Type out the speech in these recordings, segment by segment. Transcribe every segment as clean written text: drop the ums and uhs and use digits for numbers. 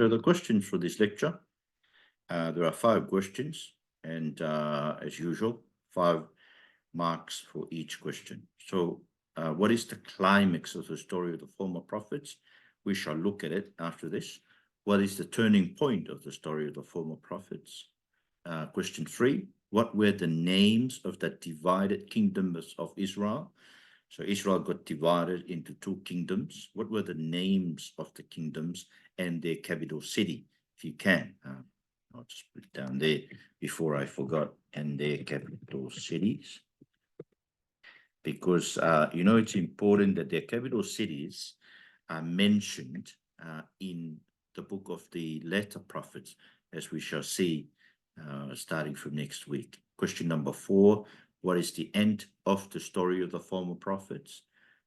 So the questions for this lecture, there are 5 questions, and as usual, 5 marks for each question. So what is the climax of the story of the former prophets? We shall look at it after this. What is the turning point of the story of the former prophets? Question 3, what were the names of the divided kingdoms of Israel? So Israel got divided into 2 kingdoms. What were the names of the kingdoms and their capital city? If you can, I'll just put it down there before I forgot, and their capital cities. Because, it's important that their capital cities are mentioned in the book of the latter prophets, as we shall see starting from next week. Question number 4, what is the end of the story of the former prophets?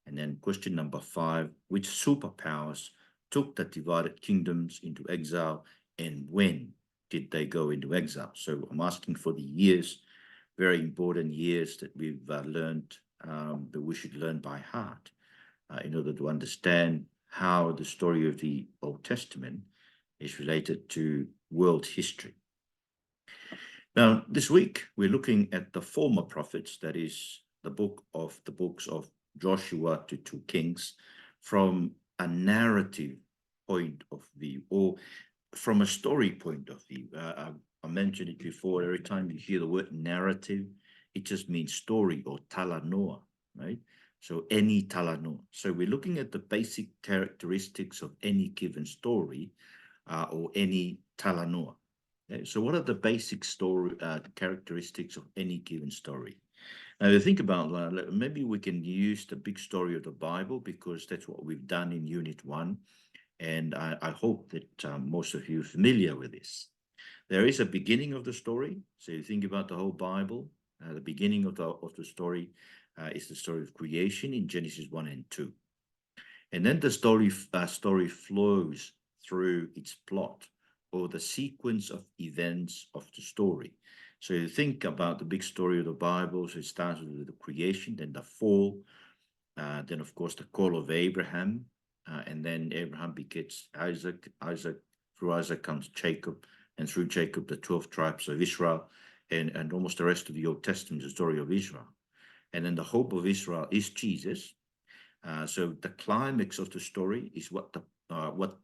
And then question number 5, which superpowers took the divided kingdoms into exile, and when did they go into exile? So I'm asking for the years, very important years that we've learned, that we should learn by heart in order to understand how the story of the Old Testament is related to world history. Now, this week, we're looking at the former prophets, that is the books of Joshua to 2 Kings, from a narrative point of view, or from a story point of view. I mentioned it before, every time you hear the word narrative, it just means story or talanoa, right? So any talanoa. So we're looking at the basic characteristics of any given story or any talanoa. Okay? So what are the basic story characteristics of any given story? Now, to think about maybe we can use the big story of the Bible, because that's what we've done in Unit 1. And I hope that most of you are familiar with this. There is a beginning of the story. So you think about the whole Bible. The beginning of the story is the story of creation in Genesis 1 and 2. And then the story flows through its plot, or the sequence of events of the story. So you think about the big story of the Bible. So it starts with the creation, then the fall, then of course the call of Abraham, and then Abraham begets Isaac. Through Isaac comes Jacob, and through Jacob the 12 tribes of Israel, and almost the rest of the Old Testament is the story of Israel. And then the hope of Israel is Jesus. So the climax of the story is what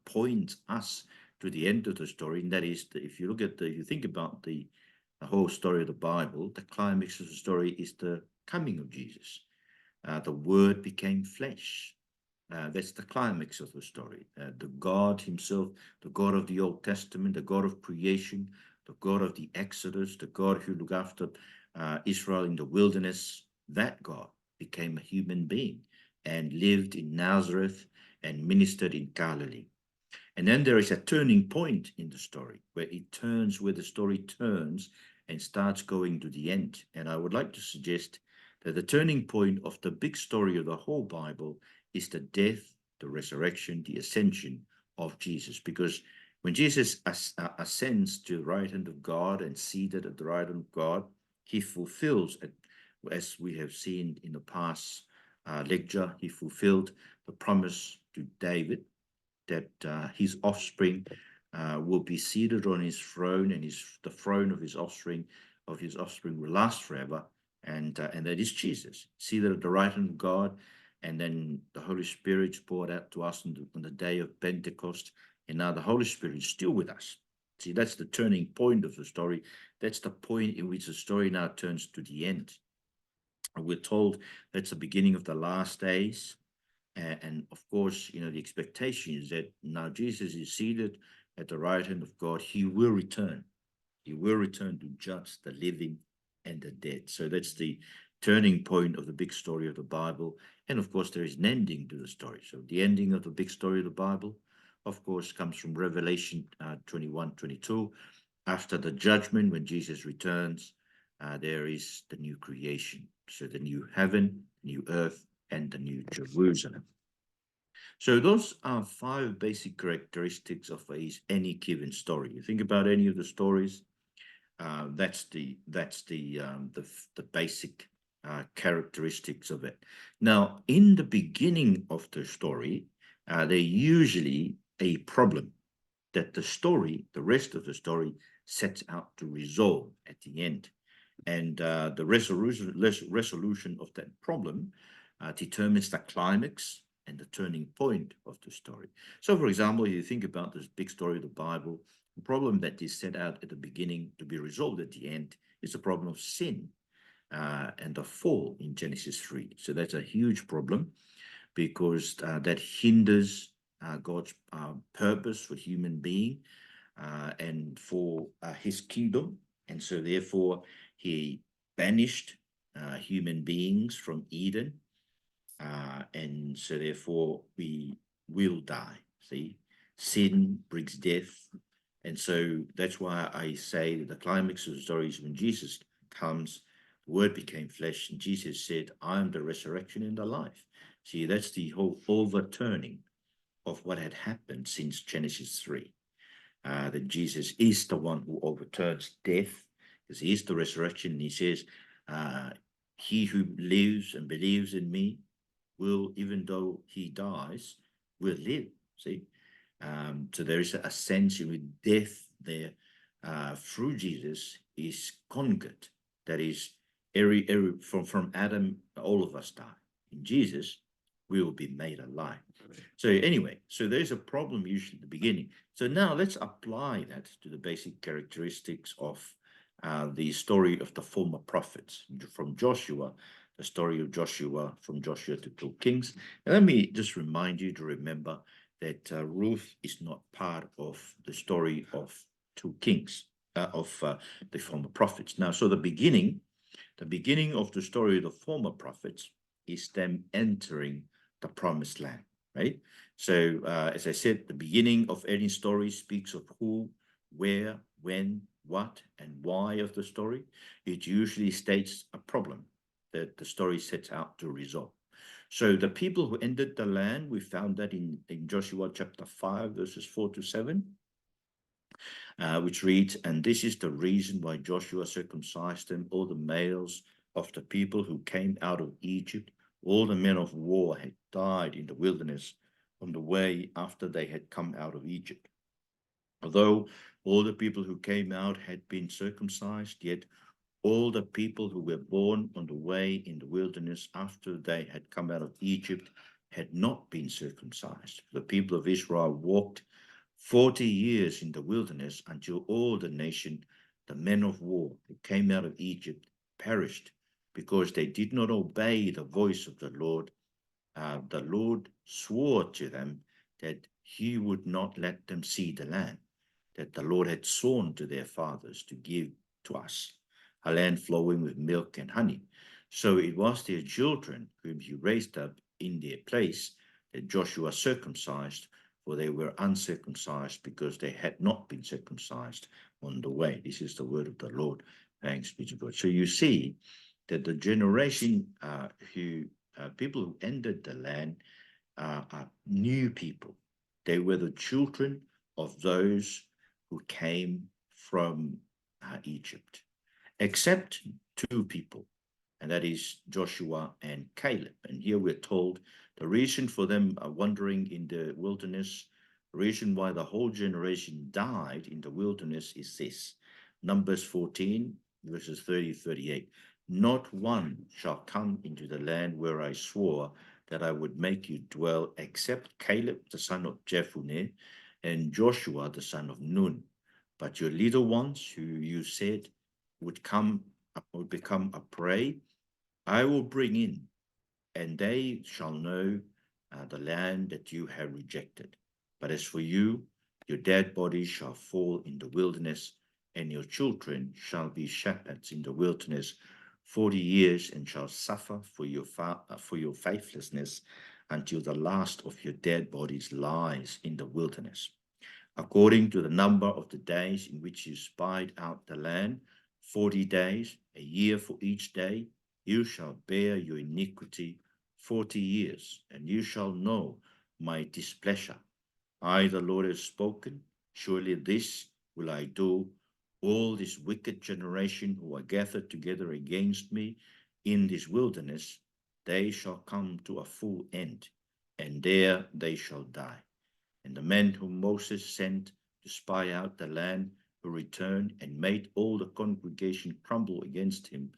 points us to the end of the story, and that is if you think about the whole story of the Bible, the climax of the story is the coming of Jesus. The Word became flesh. That's the climax of the story. The God himself, the God of the Old Testament, the God of creation, the God of the Exodus, the God who looked after Israel in the wilderness, that God became a human being and lived in Nazareth and ministered in Galilee. And then there is a turning point in the story where the story turns and starts going to the end. And I would like to suggest that the turning point of the big story of the whole Bible is the death, the resurrection, the ascension of Jesus. Because when Jesus ascends to the right hand of God and seated at the right hand of God, he fulfills, as we have seen in the past lecture, he fulfilled the promise to David that his offspring will be seated on his throne, and the throne of his offspring will last forever, and that is Jesus, seated at the right hand of God. And then the Holy Spirit is poured out to us on the day of Pentecost, and now the Holy Spirit is still with us. See, that's the turning point of the story. That's the point in which the story now turns to the end. We're told that's the beginning of the last days. And of course, the expectation is that now Jesus is seated at the right hand of God. He will return. He will return to judge the living and the dead. So that's the turning point of the big story of the Bible. And of course, there is an ending to the story. So the ending of the big story of the Bible, of course, comes from Revelation 21:22. After the judgment, when Jesus returns, there is the new creation. So the new heaven, new earth, and the new Jerusalem. So those are 5 basic characteristics of any given story. You think about any of the stories, that's the basic characteristics of it. Now, in the beginning of the story, there's usually a problem. that the story, the rest of the story, sets out to resolve at the end. And the resolution of that problem determines the climax and the turning point of the story. So, for example, you think about this big story of the Bible, the problem that is set out at the beginning to be resolved at the end is the problem of sin and the fall in Genesis 3. So that's a huge problem because that hinders God's purpose for human being and for his kingdom. And so therefore he banished human beings from Eden. And so therefore we will die. See, sin brings death. And so that's why I say that the climax of the story is when Jesus comes, the word became flesh, and Jesus said, I am the resurrection and the life. See, that's the whole overturning of what had happened since Genesis 3. That Jesus is the one who overturns death, because he is the resurrection. And he says, he who lives and believes in me will, even though he dies, will live. See? So there is a sense in which death there through Jesus is conquered. That is, from Adam, all of us die. In Jesus, we will be made alive. So anyway, so there's a problem usually at the beginning. So now let's apply that to the basic characteristics of the story of the former prophets from Joshua, the story of Joshua from Joshua to 2 Kings. And let me just remind you to remember that Ruth is not part of the story of 2 Kings, of the former prophets. Now, so the beginning of the story of the former prophets is them entering the promised land, right? So, as I said, the beginning of any story speaks of who, where, when, what, and why of the story. It usually states a problem that the story sets out to resolve. So the people who entered the land, we found that in Joshua chapter 5, verses 4 to 7, which reads, and this is the reason why Joshua circumcised them, all the males of the people who came out of Egypt, all the men of war had died in the wilderness on the way after they had come out of Egypt. Although all the people who came out had been circumcised, yet all the people who were born on the way in the wilderness after they had come out of Egypt had not been circumcised. The people of Israel walked 40 years in the wilderness until all the nation, the men of war who came out of Egypt, perished because they did not obey the voice of the Lord. The Lord swore to them that he would not let them see the land that the Lord had sworn to their fathers to give to us, a land flowing with milk and honey. So it was their children whom he raised up in their place that Joshua circumcised, for they were uncircumcised because they had not been circumcised on the way. This is the word of the Lord. Thanks be to God. So you see that the generation people who entered the land are new people. They were the children of those who came from Egypt, except two people, and that is Joshua and Caleb. And here we're told the reason for them wandering in the wilderness, the reason why the whole generation died in the wilderness is this. Numbers 14, verses 30-38. Not one shall come into the land where I swore that I would make you dwell, except Caleb the son of Jephunneh and Joshua the son of Nun. But your little ones, who you said would become a prey, I will bring in, and they shall know the land that you have rejected. But as for you, your dead bodies shall fall in the wilderness, and your children shall be shepherds in the wilderness 40 years, and shall suffer for your faithlessness until the last of your dead bodies lies in the wilderness. According to the number of the days in which you spied out the land, 40 days, a year for each day, you shall bear your iniquity 40 years, and you shall know my displeasure. I, the Lord, have spoken. Surely this will I do. All this wicked generation who are gathered together against me in this wilderness, they shall come to a full end, and there they shall die. And the men whom Moses sent to spy out the land, who returned and made all the congregation crumble against him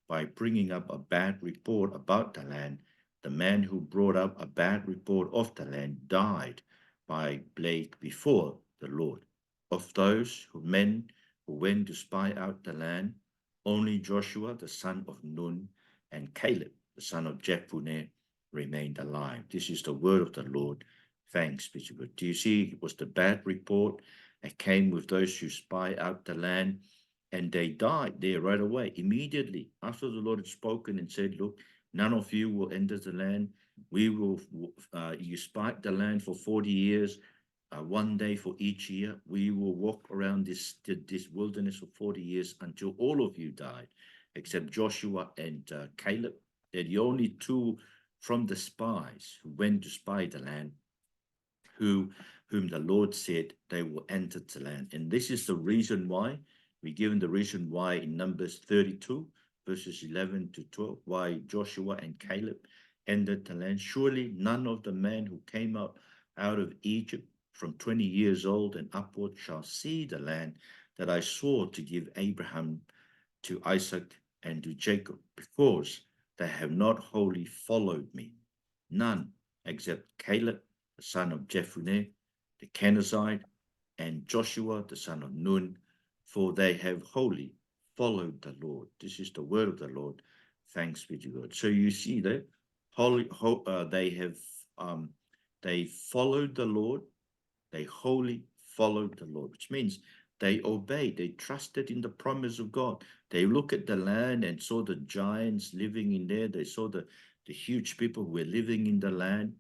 by bringing up a bad report about the land. The man who brought up a bad report of the land died by plague before the Lord. Of those men who went to spy out the land, only Joshua the son of Nun and Caleb the son of Jephunneh remained alive. This is the word of the Lord. Thanks be to God. Do you see, it was the bad report that came with those who spy out the land, and they died there right away, immediately after the Lord had spoken and said, look, none of you will enter the land. We will, you spy the land for 40 years, one day for each year. We will walk around this wilderness for 40 years until all of you died, except Joshua and Caleb. They're the only two from the spies who went to spy the land, whom the Lord said they will enter the land. And this is the reason why, we're given the reason why in Numbers 32, verses 11 to 12, why Joshua and Caleb entered the land. Surely none of the men who came out of Egypt from 20 years old and upward shall see the land that I swore to give Abraham, to Isaac, and to Jacob, because they have not wholly followed me. None except Caleb, the son of Jephunneh, the Kenizzite, and Joshua, the son of Nun, for they have wholly followed the Lord. This is the word of the Lord. Thanks be to God. So you see that they followed the Lord. They wholly followed the Lord, which means they obeyed. They trusted in the promise of God. They looked at the land and saw the giants living in there. They saw the huge people who were living in the land.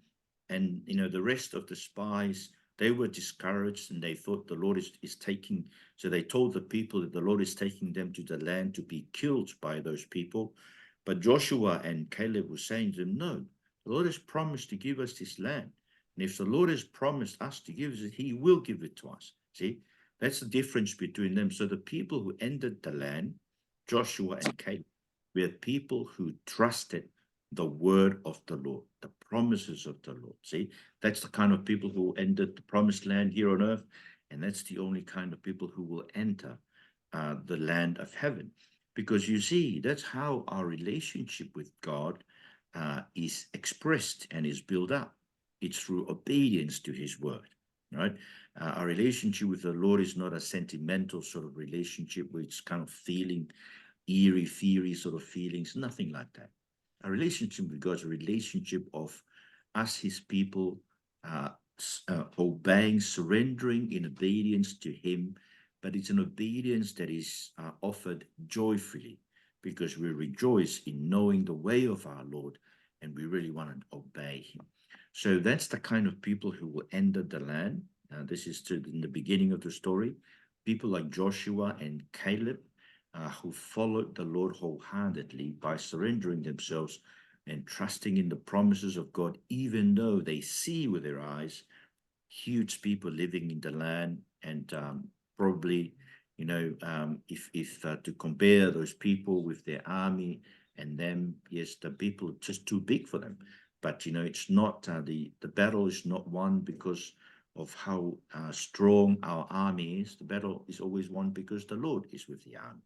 And, the rest of the spies, they were discouraged, and they thought the Lord is taking. So they told the people that the Lord is taking them to the land to be killed by those people. But Joshua and Caleb were saying to them, no, the Lord has promised to give us this land. And if the Lord has promised us to give it, he will give it to us. See, that's the difference between them. So the people who entered the land, Joshua and Caleb, were people who trusted the word of the Lord, the promises of the Lord. See, that's the kind of people who entered the promised land here on earth. And that's the only kind of people who will enter the land of heaven. Because you see, that's how our relationship with God is expressed and is built up. It's through obedience to his word, right? Our relationship with the Lord is not a sentimental sort of relationship where it's kind of feeling, eerie, fiery sort of feelings, nothing like that. Our relationship with God is a relationship of us, his people, obeying, surrendering in obedience to him, but it's an obedience that is offered joyfully, because we rejoice in knowing the way of our Lord, and we really want to obey him. So that's the kind of people who will enter the land. This is in the beginning of the story. People like Joshua and Caleb, who followed the Lord wholeheartedly by surrendering themselves and trusting in the promises of God, even though they see with their eyes huge people living in the land, and probably, if to compare those people with their army and them, yes, the people are just too big for them. But it's not the battle is not won because of how strong our army is. The battle is always won because the Lord is with the army.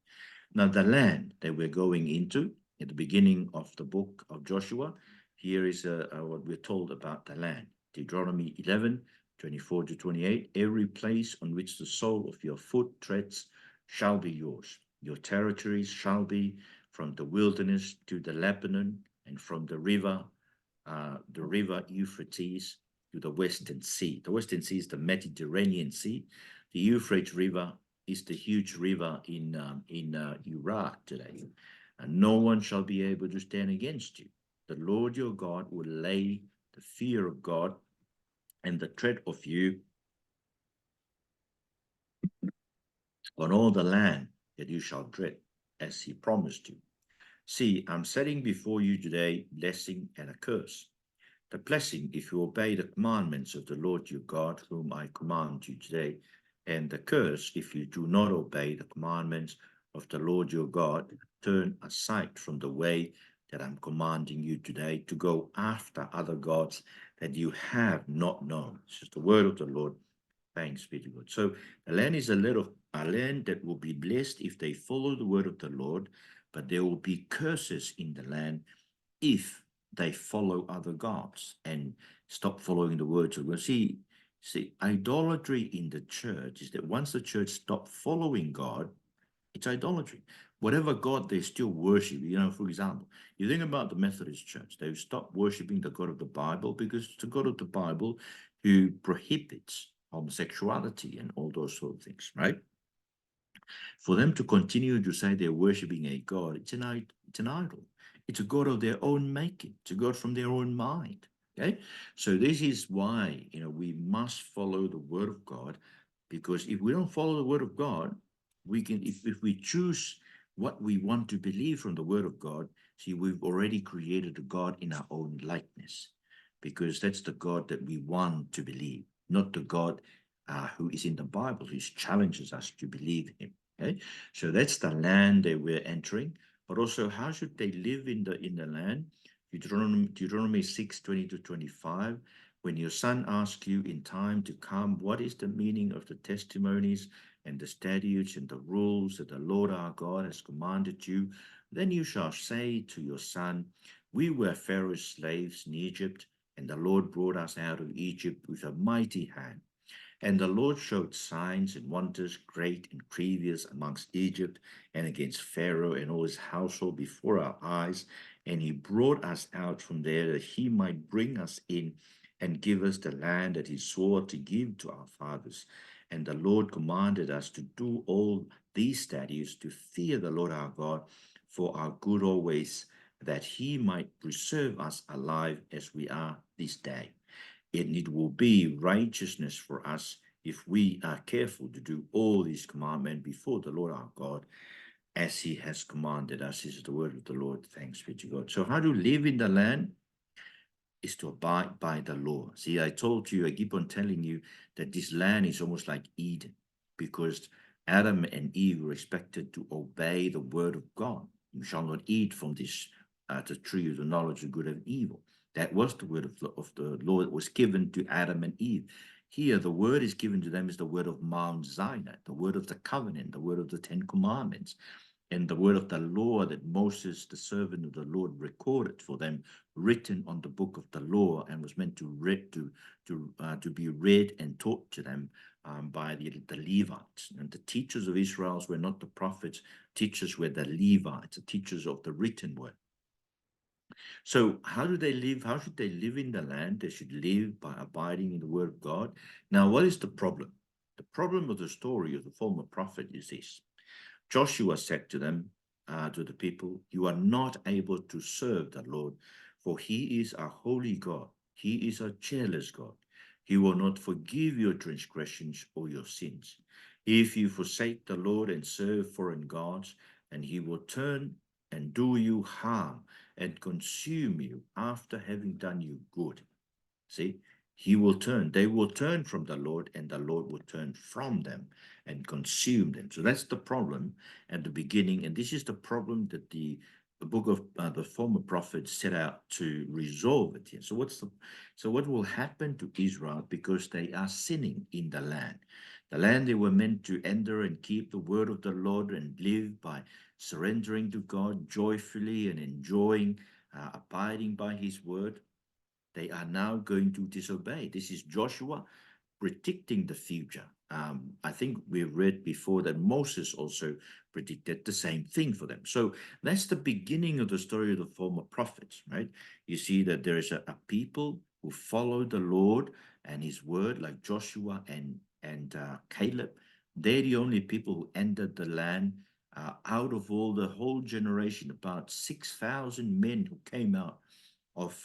Now, the land that we're going into at the beginning of the book of Joshua, here is what we're told about the land. Deuteronomy 11:24 to 28. Every place on which the sole of your foot treads shall be yours. Your territories shall be from the wilderness to the Lebanon, and from the river Euphrates to the Western Sea. The Western Sea is the Mediterranean Sea. The Euphrates River is the huge river in Iraq today. And no one shall be able to stand against you. The Lord your God will lay the fear of God and the dread of you on all the land that you shall dread, as he promised you. See, I'm setting before you today blessing and a curse. The blessing, if you obey the commandments of the Lord your God, whom I command you today, and the curse, if you do not obey the commandments of the Lord your God, turn aside from the way that I'm commanding you today, to go after other gods that you have not known. This is the word of the Lord. Thanks be to God. So the land is a land that will be blessed if they follow the word of the Lord, but there will be curses in the land if they follow other gods and stop following the words of God. See, idolatry in the church is that once the church stops following God, it's idolatry. Whatever God they still worship, for example, you think about the Methodist Church, they've stopped worshiping the God of the Bible because it's the God of the Bible who prohibits homosexuality and all those sort of things, right? For them to continue to say they're worshiping a God, it's an idol. It's a God of their own making. It's a God from their own mind. Okay, so this is why we must follow the word of God, because if we don't follow the word of God, we can if we choose what we want to believe from the word of God, see, we've already created a God in our own likeness, because that's the God that we want to believe, not the God who is in the Bible, who challenges us to believe him. Okay, so that's the land that we're entering. But also, how should they live in the land? Deuteronomy 6:20-25. When your son asks you in time to come, what is the meaning of the testimonies and the statutes and the rules that the Lord our God has commanded you, then you shall say to your son, we were Pharaoh's slaves in Egypt, and the Lord brought us out of Egypt with a mighty hand. And the Lord showed signs and wonders great and grievous amongst Egypt and against Pharaoh and all his household before our eyes. And he brought us out from there that he might bring us in and give us the land that he swore to give to our fathers. And the Lord commanded us to do all these statutes, to fear the Lord our God for our good always, that he might preserve us alive as we are this day. And it will be righteousness for us if we are careful to do all these commandments before the Lord our God, as he has commanded us. This is the word of the Lord. Thanks be to God. So how to live in the land is to abide by the law. See, I keep on telling you that this land is almost like Eden, because Adam and Eve were expected to obey the word of God. You shall not eat from this the tree of the knowledge of good and evil. That was the word of the Lord that was given to Adam and Eve. Here, the word is given to them is the word of Mount Sinai, the word of the covenant, the word of the Ten Commandments, and the word of the law that Moses, the servant of the Lord, recorded for them, written on the book of the law, and was meant to be read and taught to them by the Levites. And the teachers of Israel were not the prophets; teachers were the Levites, the teachers of the written word. So how do they live? How should they live in the land? They should live by abiding in the word of God. Now, what is the problem? The problem of the story of the former prophet is this. Joshua said to them, to the people, you are not able to serve the Lord, for he is a holy God. He is a jealous God. He will not forgive your transgressions or your sins. If you forsake the Lord and serve foreign gods, and he will turn and do you harm and consume you after having done you good. See, they will turn from the Lord, and the Lord will turn from them and consume them. So that's the problem at the beginning. And this is the problem that the book of the former prophets set out to resolve it here. So what will happen to Israel, because they are sinning in the land? The land they were meant to enter and keep the word of the Lord and live by surrendering to God joyfully and enjoying, abiding by his word. They are now going to disobey. This is Joshua predicting the future. I think we read before that Moses also predicted the same thing for them. So that's the beginning of the story of the former prophets, right? You see that there is a people who follow the Lord and his word, like Joshua and Caleb. They're the only people who entered the land out of the whole generation, about 6,000 men who came out of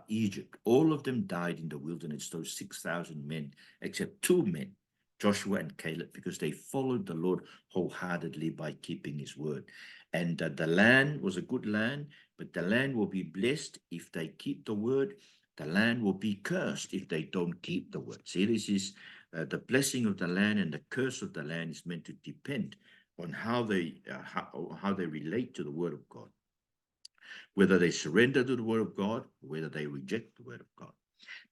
Egypt. All of them died in the wilderness, those 6,000 men, except two men, Joshua and Caleb, because they followed the Lord wholeheartedly by keeping his word. And the land was a good land, but the land will be blessed if they keep the word. The land will be cursed if they don't keep the word. See, this is the blessing of the land, and the curse of the land is meant to depend on how they relate to the word of God, whether they surrender to the word of God, or whether they reject the word of God.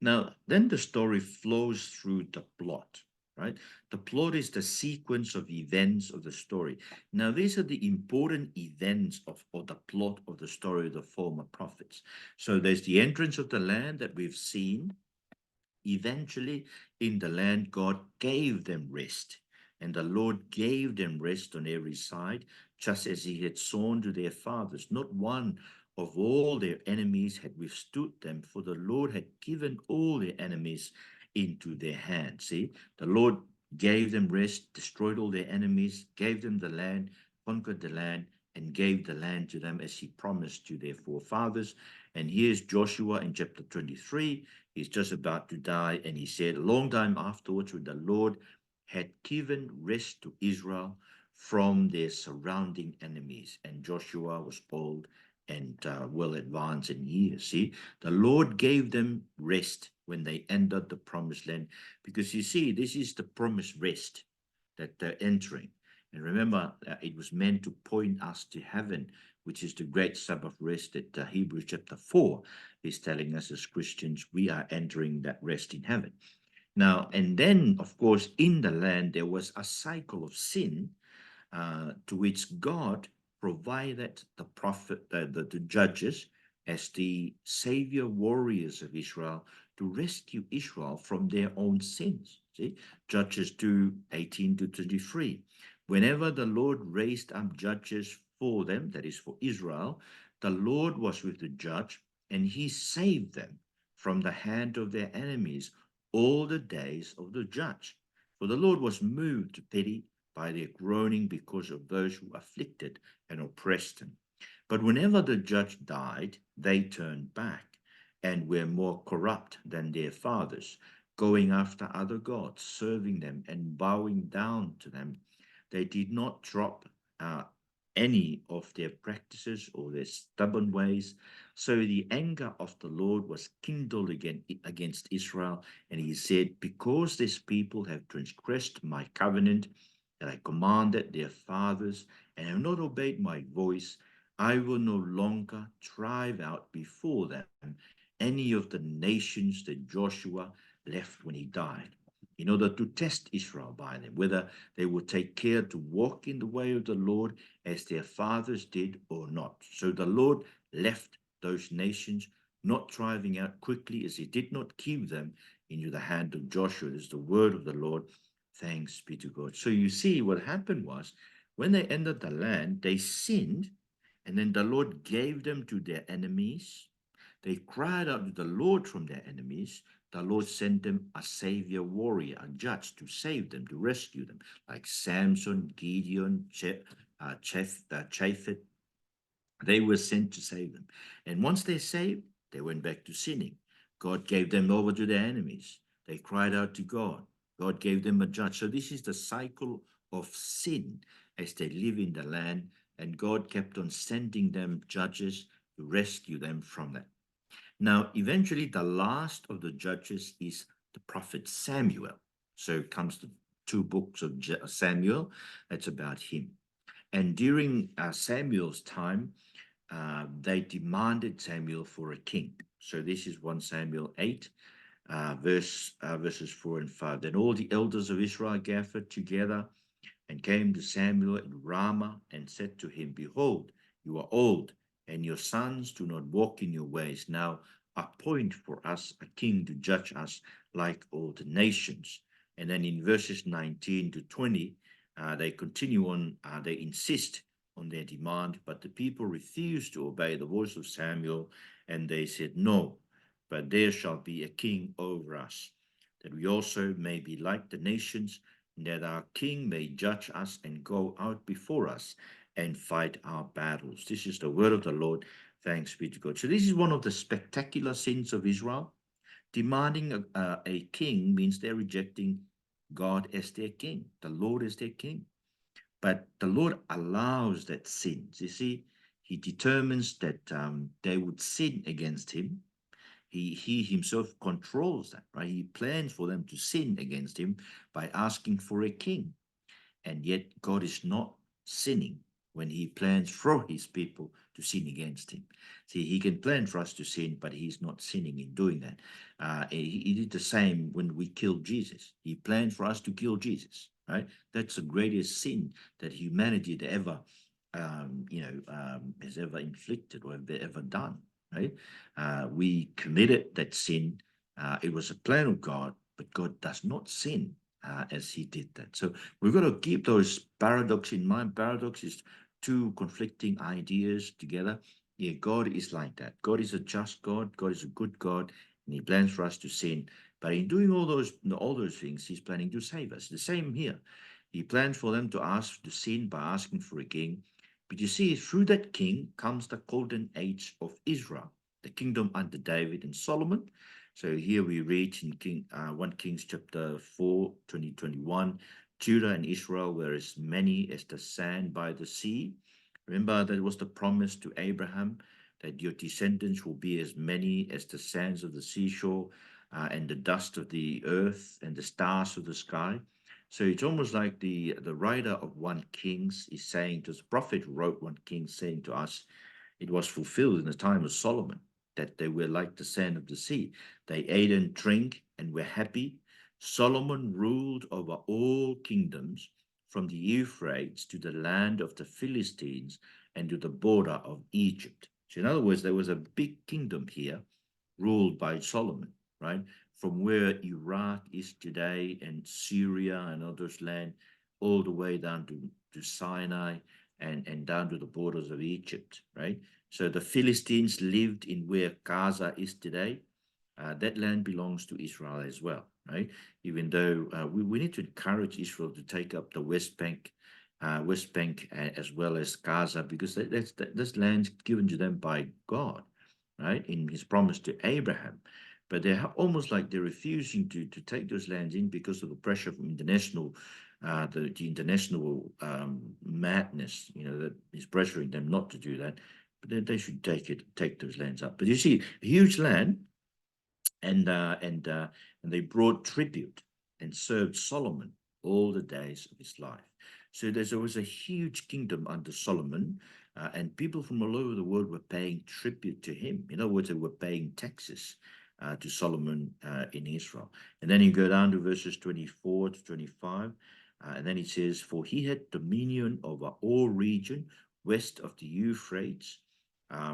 Now, then the story flows through the plot, right? The plot is the sequence of events of the story. Now, these are the important events of or the plot of the story of the former prophets. So there's the entrance of the land that we've seen. Eventually, in the land, God gave them rest. And the Lord gave them rest on every side, just as he had sworn to their fathers. Not one of all their enemies had withstood them, for the Lord had given all their enemies into their hands. See, the Lord gave them rest, destroyed all their enemies, gave them the land, conquered the land, and gave the land to them as he promised to their forefathers. And here's Joshua in chapter 23. He's just about to die, and he said, a long time afterwards, when the Lord had given rest to Israel from their surrounding enemies, and Joshua was old and well advanced in years. See, the Lord gave them rest when they entered the promised land, because you see, this is the promised rest that they're entering. And remember, it was meant to point us to heaven, which is the great Sabbath rest that Hebrews chapter 4 is telling us as Christians. We are entering that rest in heaven. Now, and then, of course, in the land, there was a cycle of sin to which God provided the prophet, the judges, as the savior warriors of Israel to rescue Israel from their own sins. See, Judges 2:18 to 23. Whenever the Lord raised up judges for them, that is for Israel, the Lord was with the judge, and he saved them from the hand of their enemies all the days of the judge. For the Lord was moved to pity by their groaning because of those who afflicted and oppressed them. But whenever the judge died, they turned back and were more corrupt than their fathers, going after other gods, serving them and bowing down to them. They did not drop any of their practices or their stubborn ways. So the anger of the Lord was kindled again against Israel, and he said, because this people have transgressed my covenant that I commanded their fathers and have not obeyed my voice, I will no longer drive out before them any of the nations that Joshua left when he died, in order to test Israel by them, whether they would take care to walk in the way of the Lord as their fathers did or not. So the Lord left those nations, not driving out quickly, as he did not give them into the hand of Joshua. This is the word of the Lord. Thanks be to God. So you see, what happened was, when they entered the land, they sinned, and then the Lord gave them to their enemies. They cried out to the Lord from their enemies. The Lord sent them a savior warrior, a judge to save them, to rescue them, like Samson, Gideon, Japhet. They were sent to save them. And once they're saved, they went back to sinning. God gave them over to their enemies. They cried out to God. God gave them a judge. So this is the cycle of sin as they live in the land. And God kept on sending them judges to rescue them from that. Now, eventually, the last of the judges is the prophet Samuel. So it comes to two books of Samuel. That's about him. And during Samuel's time, they demanded Samuel for a king. So this is 1 Samuel 8, verses 4 and 5. Then all the elders of Israel gathered together and came to Samuel in Ramah and said to him, behold, you are old, and your sons do not walk in your ways. Now appoint for us a king to judge us like all the nations. And then in verses 19 to 20, they continue on, they insist on their demand, but the people refused to obey the voice of Samuel, and they said, no, but there shall be a king over us, that we also may be like the nations, and that our king may judge us and go out before us and fight our battles. This is the word of the Lord. Thanks be to God. So this is one of the spectacular sins of Israel. Demanding a king means they're rejecting God as their king, the Lord as their king. But the Lord allows that sin. You see, he determines that they would sin against him. He himself controls that, right? He plans for them to sin against him by asking for a king. And yet God is not sinning. when he plans for his people to sin against him. See, he can plan for us to sin, but he's not sinning in doing that. He did the same when we killed Jesus. He planned for us to kill Jesus, right? That's the greatest sin that humanity had ever, has ever inflicted or ever done, right? We committed that sin. It was a plan of God, but God does not sin as he did that. So we've got to keep those paradox in mind. Paradox is two conflicting ideas together. Yeah, God is like that. God is a just God. God is a good God, and he plans for us to sin. But in doing all those things, he's planning to save us. The same here. He plans for them to ask to sin by asking for a king. But you see, through that king comes the golden age of Israel, the kingdom under David and Solomon. So here we read in 1 Kings chapter 4, 2021, Judah and Israel were as many as the sand by the sea. Remember, that was the promise to Abraham that your descendants will be as many as the sands of the seashore and the dust of the earth and the stars of the sky. So it's almost like the writer of 1 Kings is saying to us, the prophet who wrote 1 Kings saying to us, it was fulfilled in the time of Solomon that they were like the sand of the sea. They ate and drank and were happy. Solomon ruled over all kingdoms from the Euphrates to the land of the Philistines and to the border of Egypt. So, in other words, there was a big kingdom here ruled by Solomon, right? From where Iraq is today and Syria and others land, all the way down to Sinai and down to the borders of Egypt, right? So the Philistines lived in where Gaza is today. That land belongs to Israel as well, right? Even though we need to encourage Israel to take up the West Bank as well as Gaza, because that's land given to them by God, right? In His promise to Abraham. But they're almost like they're refusing to take those lands in because of the pressure from the international madness, that is pressuring them not to do that. But they should take those lands up. But you see, a huge land, and they brought tribute and served Solomon all the days of his life. So there was a huge kingdom under Solomon, and people from all over the world were paying tribute to him. In other words, they were paying taxes to Solomon in Israel. And then you go down to verses 24 to 25, and then it says, "For he had dominion over all region west of the Euphrates,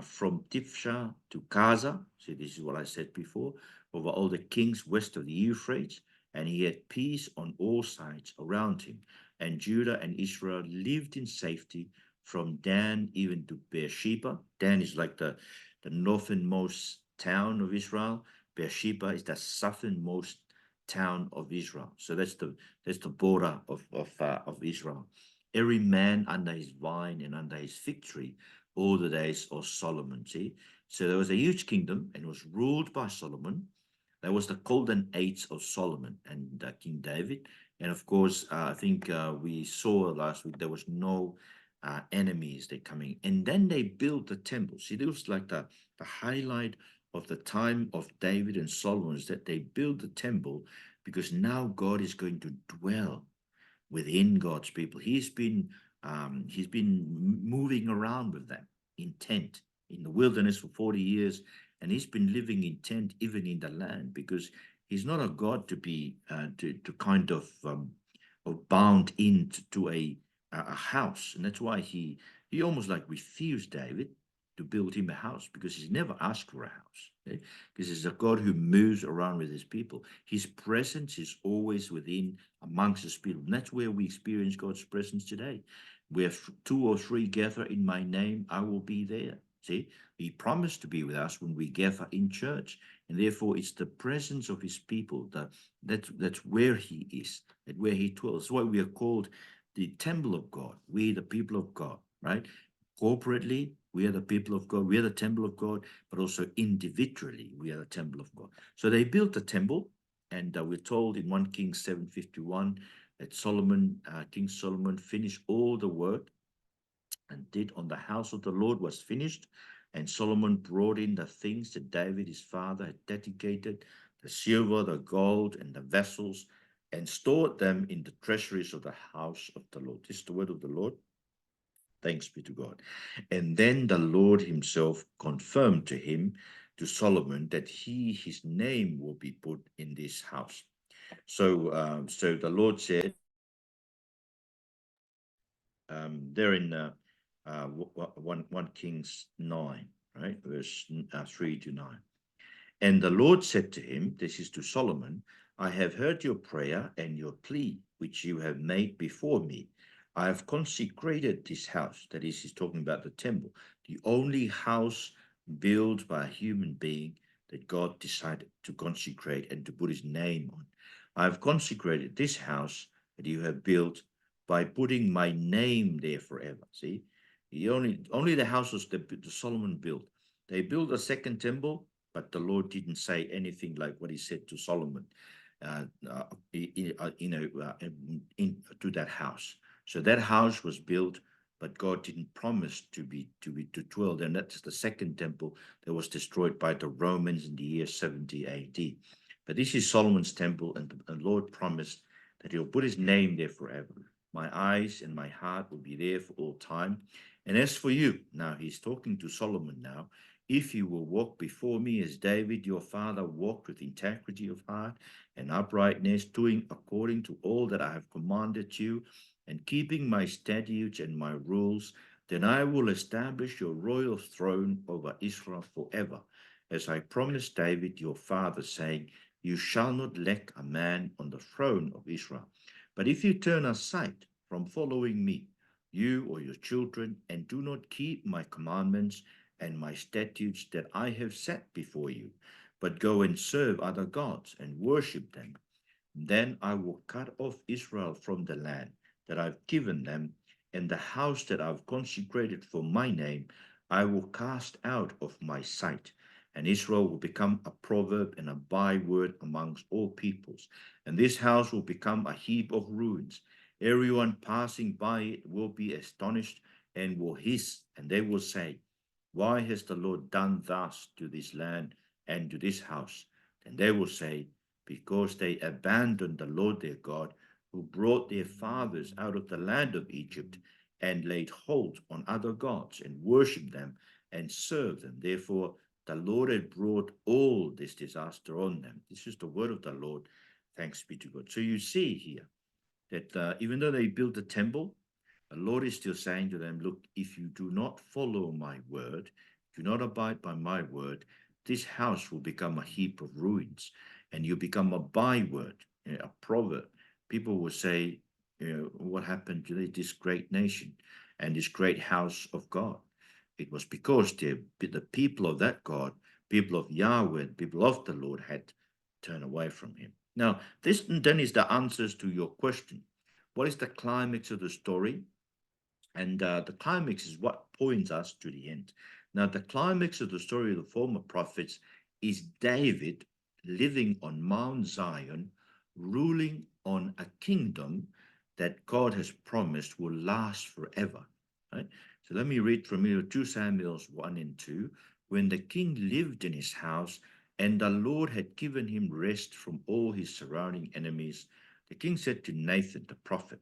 from Tifsha to Gaza." See, this is what I said before, over all the kings west of the Euphrates, and he had peace on all sides around him. And Judah and Israel lived in safety from Dan even to Beersheba. Dan is like the northernmost town of Israel. Beersheba is the southernmost town of Israel. So that's the border of Israel. Every man under his vine and under his fig tree all the days of Solomon. See, so there was a huge kingdom and it was ruled by Solomon. That was the golden age of Solomon and King David. And of course, I think we saw last week there was no enemies they coming. And then they built the temple. See, it was like the highlight of the time of David and Solomon is that they built the temple because now God is going to dwell within God's people. He's been moving around with them in tent in the wilderness for 40 years, and he's been living in tent even in the land because he's not a God to be to kind of bound into a house, and that's why he almost like refused David to build him a house because he's never asked for a house. Okay? Because he's a God who moves around with his people. His presence is always within amongst his people. And that's where we experience God's presence today. Where two or three gather in my name, I will be there. See, he promised to be with us when we gather in church. And therefore, it's the presence of his people that's where he is, and where he dwells. That's why we are called the temple of God. We, the people of God, right? Corporately, we are the people of God. We are the temple of God, but also individually, we are the temple of God. So they built the temple, and we're told in 1 Kings 7:51 that King Solomon finished all the work and did on the house of the Lord was finished. And Solomon brought in the things that David his father had dedicated, the silver, the gold, and the vessels, and stored them in the treasuries of the house of the Lord. This is the word of the Lord. Thanks be to God. And then the Lord himself confirmed to him, to Solomon, that his name will be put in this house. So the Lord said, there in 1 Kings 9, right, verse 3 to 9. And the Lord said to him, this is to Solomon, I have heard your prayer and your plea, which you have made before me. I have consecrated this house. That is, he's talking about the temple, the only house built by a human being that God decided to consecrate and to put his name on. I have consecrated this house that you have built by putting my name there forever. See, only the houses that Solomon built. They built a second temple, but the Lord didn't say anything like what he said to Solomon, to that house. So that house was built, but God didn't promise to dwell. And that's the second temple that was destroyed by the Romans in the year 70 AD. But this is Solomon's temple, and the Lord promised that he'll put his name there forever. My eyes and my heart will be there for all time. And as for you, now he's talking to Solomon now, if you will walk before me as David your father walked with integrity of heart and uprightness, doing according to all that I have commanded you, and keeping my statutes and my rules, then I will establish your royal throne over Israel forever, as I promised David your father, saying, you shall not lack a man on the throne of Israel. But if you turn aside from following me, you or your children, and do not keep my commandments and my statutes that I have set before you, but go and serve other gods and worship them, then I will cut off Israel from the land that I've given them, and the house that I've consecrated for my name I will cast out of my sight. And Israel will become a proverb and a byword amongst all peoples. And this house will become a heap of ruins. Everyone passing by it will be astonished and will hiss, and they will say, why has the Lord done thus to this land and to this house? And they will say, because they abandoned the Lord their God, who brought their fathers out of the land of Egypt, and laid hold on other gods, and worshipped them, and served them. Therefore, the Lord had brought all this disaster on them. This is the word of the Lord. Thanks be to God. So you see here that even though they built the temple, the Lord is still saying to them, look, if you do not follow my word, do not abide by my word, this house will become a heap of ruins, and you become a byword, a proverb. People will say, what happened to this great nation and this great house of God? It was because the people of that God, people of Yahweh, people of the Lord had turned away from him. Now, this then is the answers to your question. What is the climax of the story? And the climax is what points us to the end. Now, the climax of the story of the former prophets is David living on Mount Zion, ruling on a kingdom that God has promised will last forever. Right? So let me read from you 2 Samuel 1 and 2. When the king lived in his house, and the Lord had given him rest from all his surrounding enemies, the king said to Nathan the prophet,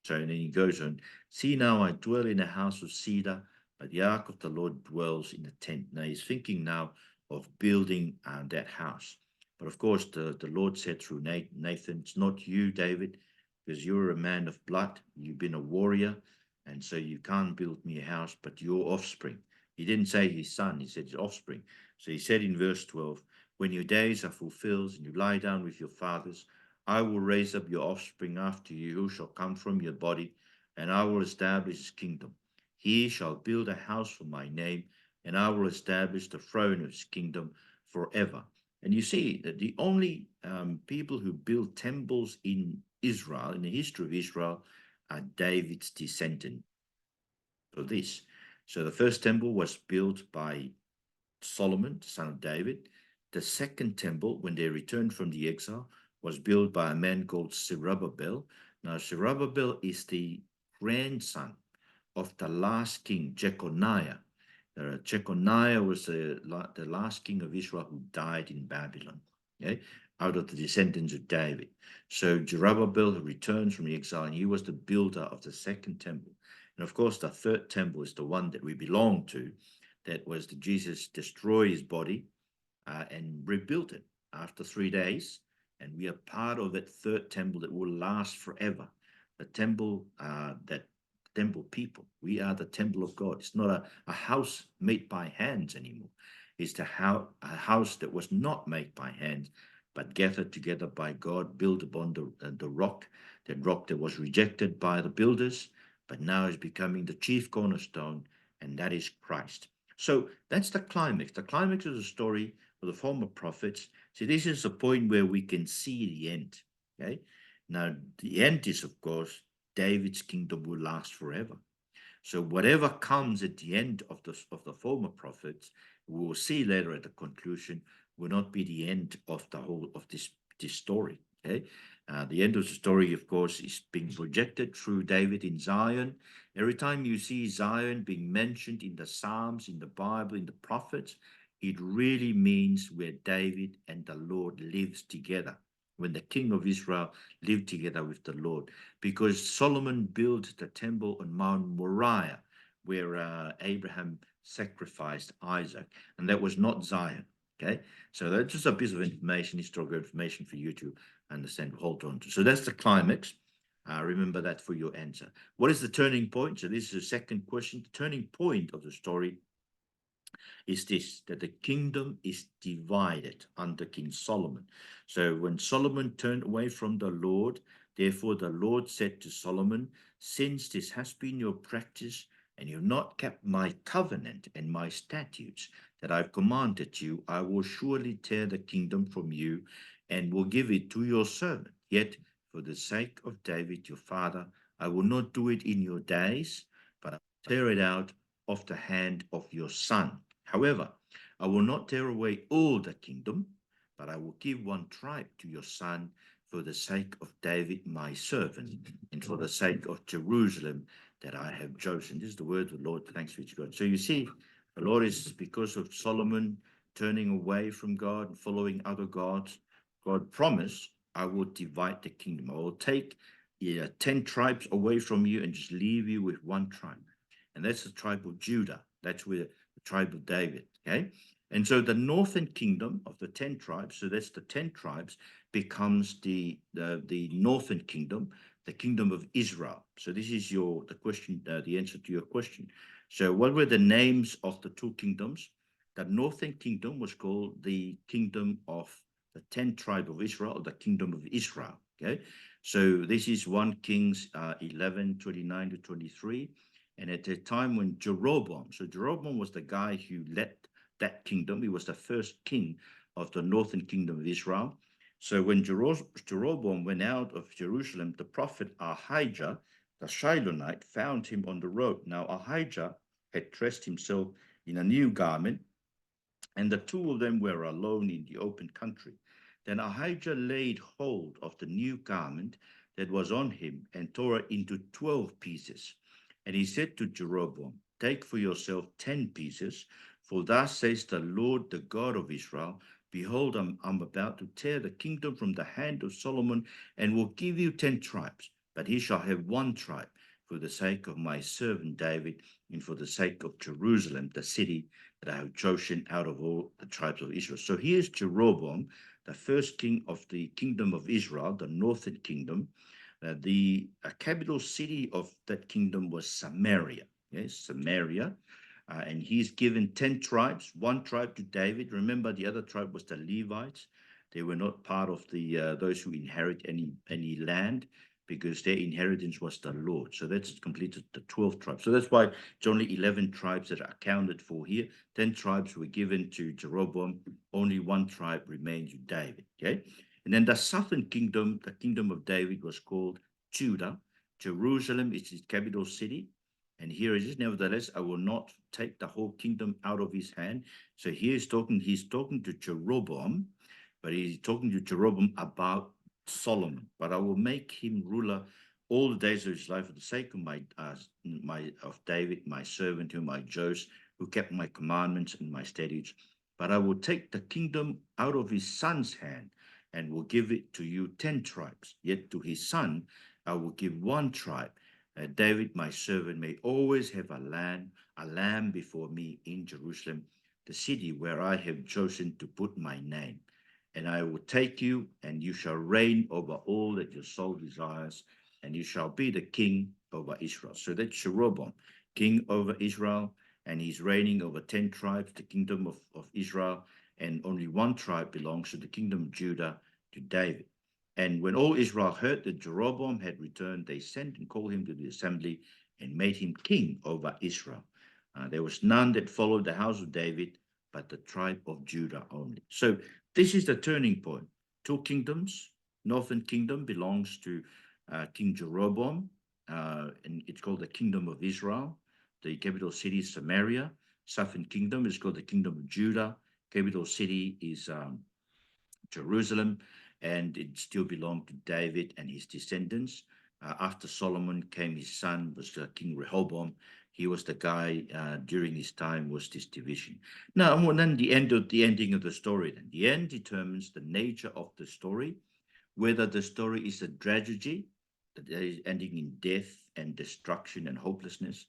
so and then he goes on, see now I dwell in a house of cedar, but the ark of the Lord dwells in a tent. Now he's thinking now of building that house. But of course, the Lord said through Nathan, it's not you, David, because you're a man of blood. You've been a warrior, and so you can't build me a house, but your offspring. He didn't say his son, he said his offspring. So he said in verse 12, when your days are fulfilled and you lie down with your fathers, I will raise up your offspring after you, who shall come from your body, and I will establish his kingdom. He shall build a house for my name, and I will establish the throne of his kingdom forever. And you see that the only people who built temples in Israel, in the history of Israel, are David's descendants. So this. So the first temple was built by Solomon, son of David. The second temple, when they returned from the exile, was built by a man called Zerubbabel. Now, Zerubbabel is the grandson of the last king, Jeconiah. Jeconiah was the last king of Israel who died in Babylon, okay, out of the descendants of David. So Zerubbabel returns from the exile, and he was the builder of the second temple. And of course, the third temple is the one that we belong to. That was the Jesus destroyed his body and rebuilt it after 3 days. And we are part of that third temple that will last forever. The temple, that temple people. We are the temple of God. It's not a house made by hands anymore. It's a house that was not made by hands, but gathered together by God, built upon the rock, that rock that was rejected by the builders, but now is becoming the chief cornerstone, and that is Christ. So that's the climax. The climax of the story of the former prophets. See, this is a point where we can see the end. Okay. Now, the end is, of course, David's kingdom will last forever. So whatever comes at the end of the former prophets, we will see later at the conclusion, will not be the end of the whole of this story. Okay, the end of the story, of course, is being projected through David in Zion. Every time you see Zion being mentioned in the Psalms, in the Bible, in the prophets, it really means where David and the Lord lives together, when the king of Israel lived together with the Lord, because Solomon built the temple on Mount Moriah, where Abraham sacrificed Isaac, and that was not Zion. Okay, so that's just a piece of information, historical information for you to understand, hold on to. So that's the climax. Remember that for your answer. What is the turning point? So this is the second question. The turning point of the story is this, that the kingdom is divided under King Solomon. So when Solomon turned away from the Lord, therefore the Lord said to Solomon, since this has been your practice, and you've not kept my covenant and my statutes that I've commanded you, I will surely tear the kingdom from you and will give it to your servant. Yet for the sake of David your father, I will not do it in your days, but I will tear it out of the hand of your son. However, I will not tear away all the kingdom, but I will give one tribe to your son for the sake of David my servant, and for the sake of Jerusalem that I have chosen. This is the word of the Lord. Thanks be to God. So you see, the Lord is, because of Solomon turning away from God and following other gods, God promised, I will divide the kingdom. I will take 10 tribes away from you and just leave you with one tribe. And that's the tribe of Judah. That's where the tribe of David. Okay. And so the northern kingdom of the 10 tribes, so that's the 10 tribes, becomes the northern kingdom, the kingdom of Israel. So this is the question, the answer to your question. So what were the names of the two kingdoms? The northern kingdom was called the kingdom of the 10 tribe of Israel, the kingdom of Israel. Okay. So this is 1 Kings 11, 29 to 23. And at the time when Jeroboam, so Jeroboam was the guy who led that kingdom. He was the first king of the northern kingdom of Israel. So when Jeroboam went out of Jerusalem, the prophet Ahijah, the Shilonite, found him on the road. Now Ahijah had dressed himself in a new garment, and the two of them were alone in the open country. Then Ahijah laid hold of the new garment that was on him and tore it into 12 pieces. And he said to Jeroboam, take for yourself 10 pieces, for thus says the Lord, the God of Israel, behold, I'm about to tear the kingdom from the hand of Solomon and will give you 10 tribes, but he shall have one tribe for the sake of my servant David and for the sake of Jerusalem, the city that I have chosen out of all the tribes of Israel. So here's Jeroboam, the first king of the kingdom of Israel, the northern kingdom. The capital city of that kingdom was Samaria. Yes, Samaria. And he's given 10 tribes, one tribe to David. Remember, the other tribe was the Levites. They were not part of the those who inherit any land, because their inheritance was the Lord. So that's completed the 12th tribe. So that's why it's only 11 tribes that are accounted for here. 10 tribes were given to Jeroboam. Only one tribe remained to David. Okay. And then the southern kingdom, the kingdom of David, was called Judah. Jerusalem is his capital city. And here it is, nevertheless, I will not take the whole kingdom out of his hand. So he's talking to Jeroboam, but he's talking to Jeroboam about Solomon. But I will make him ruler all the days of his life for the sake of David, my servant, whom I chose, who kept my commandments and my statutes. But I will take the kingdom out of his son's hand and will give it to you 10 tribes. Yet to his son I will give one tribe, David, my servant, may always have a lamb before me in Jerusalem, the city where I have chosen to put my name. And I will take you, and you shall reign over all that your soul desires, and you shall be the king over Israel. So that's Jeroboam, king over Israel, and he's reigning over 10 tribes, the kingdom of Israel, and only one tribe belongs to the kingdom of Judah, to David. And when all Israel heard that Jeroboam had returned, they sent and called him to the assembly and made him king over Israel. There was none that followed the house of David, but the tribe of Judah only. So this is the turning point. Two kingdoms. Northern kingdom belongs to King Jeroboam, and it's called the kingdom of Israel. The capital city is Samaria. Southern kingdom is called the kingdom of Judah. Capital city is Jerusalem, and it still belonged to David and his descendants. After Solomon came his son, was King Rehoboam. He was the guy during his time was this division. Now, well, then the ending of the story. Then the end determines the nature of the story, whether the story is a tragedy that is ending in death and destruction and hopelessness,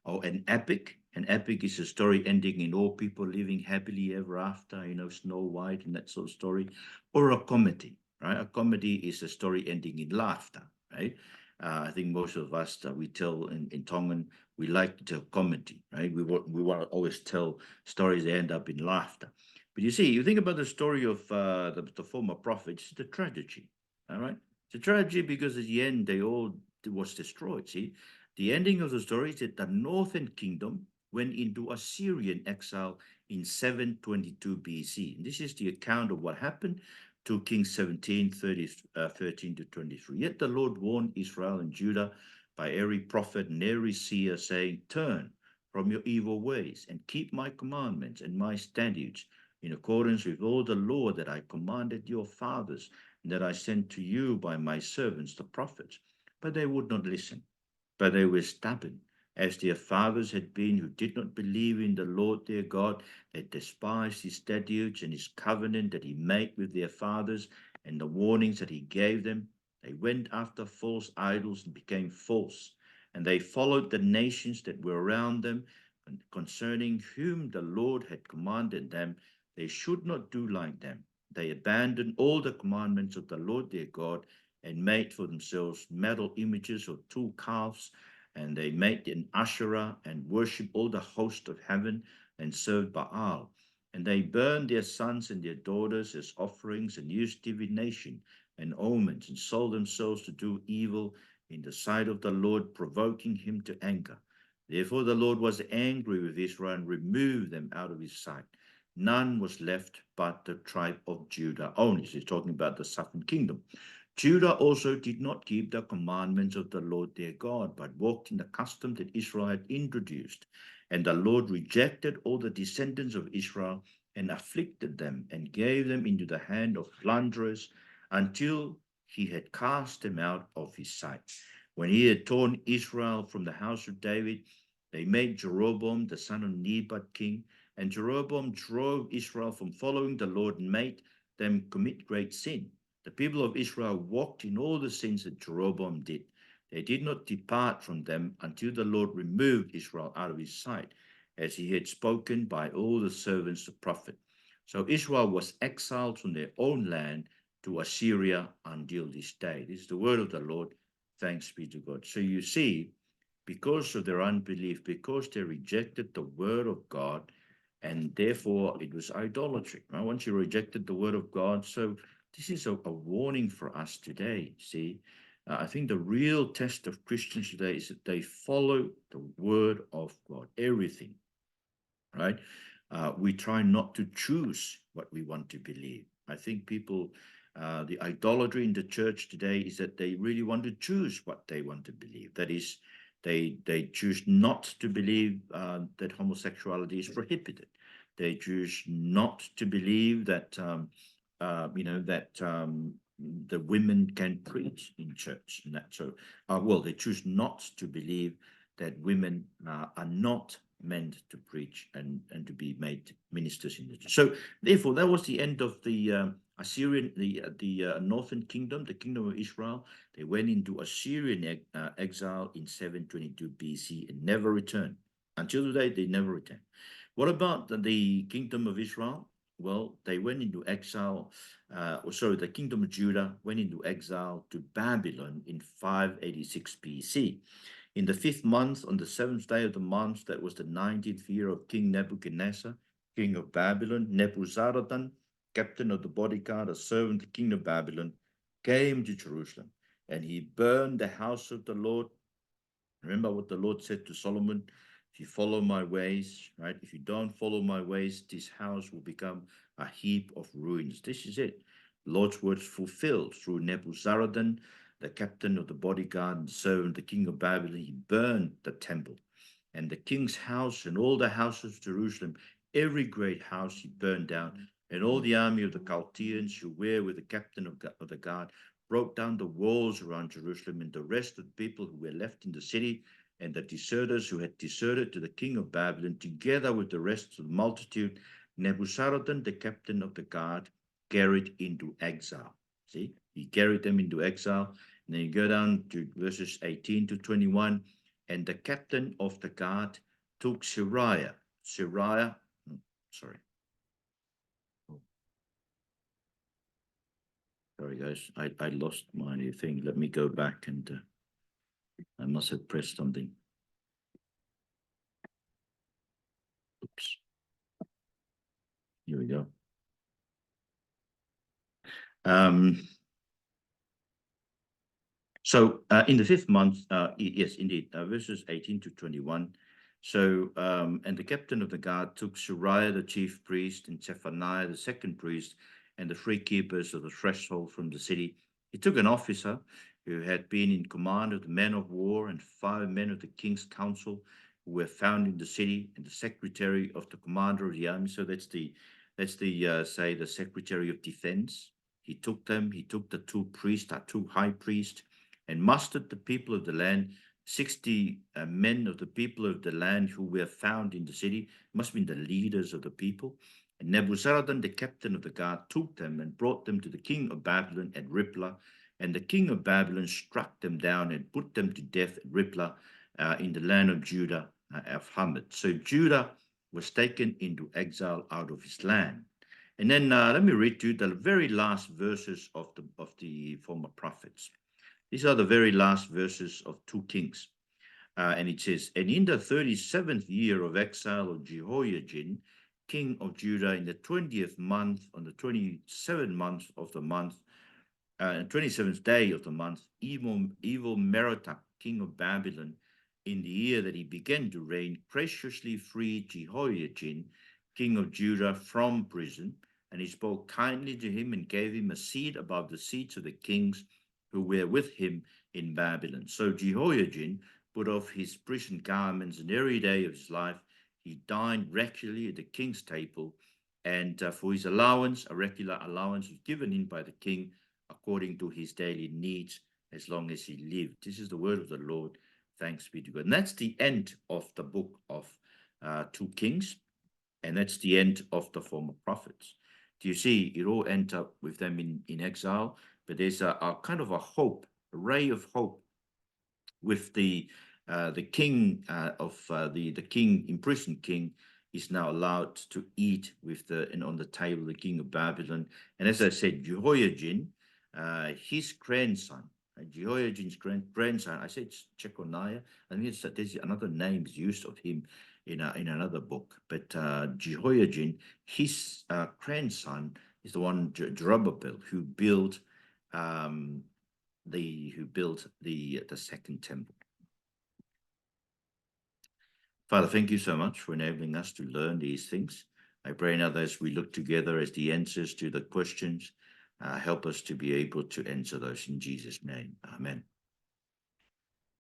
or an epic. An epic is a story ending in all people living happily ever after, Snow White and that sort of story, or a comedy, right? A comedy is a story ending in laughter, right? I think most of us we tell in Tongan, we like to tell comedy, right? We want to always tell stories that end up in laughter. But you see, you think about the story of the former prophets, it's a tragedy, all right? It's a tragedy because at the end they all was destroyed. See, the ending of the story is that the northern kingdom went into Assyrian exile in 722 BC. And this is the account of what happened to Kings 17, 13 to 23. Yet the Lord warned Israel and Judah by every prophet and every seer, saying, turn from your evil ways and keep my commandments and my statutes in accordance with all the law that I commanded your fathers and that I sent to you by my servants, the prophets. But they would not listen, but they were stubborn, as their fathers had been, who did not believe in the Lord their God, that despised his statutes and his covenant that he made with their fathers, and the warnings that he gave them. They went after false idols and became false, and they followed the nations that were around them, concerning whom the Lord had commanded them, they should not do like them. They abandoned all the commandments of the Lord their God and made for themselves metal images of two calves, and they made an Asherah and worshipped all the host of heaven and served Baal. And they burned their sons and their daughters as offerings and used divination and omens and sold themselves to do evil in the sight of the Lord, provoking him to anger. Therefore the Lord was angry with Israel and removed them out of his sight. None was left but the tribe of Judah only. So he's talking about the southern kingdom. Judah also did not keep the commandments of the Lord their God, but walked in the custom that Israel had introduced. And the Lord rejected all the descendants of Israel and afflicted them and gave them into the hand of plunderers until he had cast them out of his sight. When he had torn Israel from the house of David, they made Jeroboam the son of Nebat king, and Jeroboam drove Israel from following the Lord and made them commit great sin. The people of Israel walked in all the sins that Jeroboam did. They did not depart from them until the Lord removed Israel out of his sight, as he had spoken by all the servants of prophet. So Israel was exiled from their own land to Assyria until this day. This is the word of the Lord. Thanks be to God. So you see, because of their unbelief, because they rejected the word of God, and therefore it was idolatry. Right? Once you rejected the word of God, so this is a warning for us today. See, I think the real test of Christians today is that they follow the word of God, everything, right? We try not to choose what we want to believe. I think people, the idolatry in the church today is that they really want to choose what they want to believe. That is, they choose not to believe that homosexuality is prohibited. They choose not to believe that the women can preach in church, and that so well they choose not to believe that women are not meant to preach and to be made ministers in the church. So therefore that was the end of the Assyrian, the northern kingdom, the kingdom of Israel, they went into Assyrian exile in 722 BC and never returned. Until today, they never returned. What about the kingdom of Israel? Well, they went into exile, the kingdom of Judah went into exile to Babylon in 586 BC. In the 5th month, on the 7th day of the month, that was the 19th year of King Nebuchadnezzar, king of Babylon, Nebuzaradan, captain of the bodyguard, a servant of the king of Babylon, came to Jerusalem, and he burned the house of the Lord. Remember what the Lord said to Solomon, if you follow my ways, right? If you don't follow my ways, this house will become a heap of ruins. This is it. The Lord's words fulfilled through Nebuzaradan, the captain of the bodyguard and servant, the king of Babylon. He burned the temple and the king's house and all the houses of Jerusalem. Every great house he burned down, and all the army of the Chaldeans who were with the captain of the guard broke down the walls around Jerusalem, and the rest of the people who were left in the city and the deserters who had deserted to the king of Babylon, together with the rest of the multitude, Nebuzaradan, the captain of the guard, carried into exile. See, he carried them into exile. And then you go down to verses 18 to 21, and the captain of the guard took Sorry, guys, I lost my thing. Let me go back and I must have pressed something. Oops. Here we go. So in the 5th month, yes, indeed, verses 18 to 21. So, and the captain of the guard took Suriah, the chief priest, and Zephaniah, the second priest, and the 3 keepers of the threshold from the city. He took an officer who had been in command of the men of war and 5 men of the king's council who were found in the city, and the secretary of the commander of the army. So that's the say the secretary of defense. He took them. He took the 2 priests, our 2 high priests, and mustered the people of the land, 60 men of the people of the land who were found in the city, must have been the leaders of the people. And Nebuzaradan, the captain of the guard, took them and brought them to the king of Babylon at Riblah. And the king of Babylon struck them down and put them to death at Riblah in the land of Judah, of Hamath. So Judah was taken into exile out of his land. And then let me read you the very last verses of the former prophets. These are the very last verses of 2 Kings. And it says, and in the 37th year of exile of Jehoiachin, king of Judah, in the 20th month, on the 27th month of the month, 27th day of the month, evil Merodach, king of Babylon, in the year that he began to reign, graciously freed Jehoiachin, king of Judah, from prison. And he spoke kindly to him and gave him a seat above the seats of the kings who were with him in Babylon. So Jehoiachin put off his prison garments, and every day of his life he dined regularly at the king's table, and for his allowance, a regular allowance was given him by the king according to his daily needs as long as he lived. This is the word of the Lord. Thanks be to God. And that's the end of the book of 2 Kings, and that's the end of the former prophets. Do you see, it all ends up with them in exile, but there's a kind of a hope, a ray of hope with the king the king, imprisoned king, is now allowed to eat with and on the table the king of Babylon. And as I said, Jehoiachin, his grandson, Jehoiachin's grandson, I said Jeconiah. I think there's another name used of him in another book. But Jehoiachin, his grandson, is the one Zerubbabel who built the second temple. Father, thank you so much for enabling us to learn these things. I pray now that as we look together as the answers to the questions, help us to be able to answer those in Jesus' name. Amen.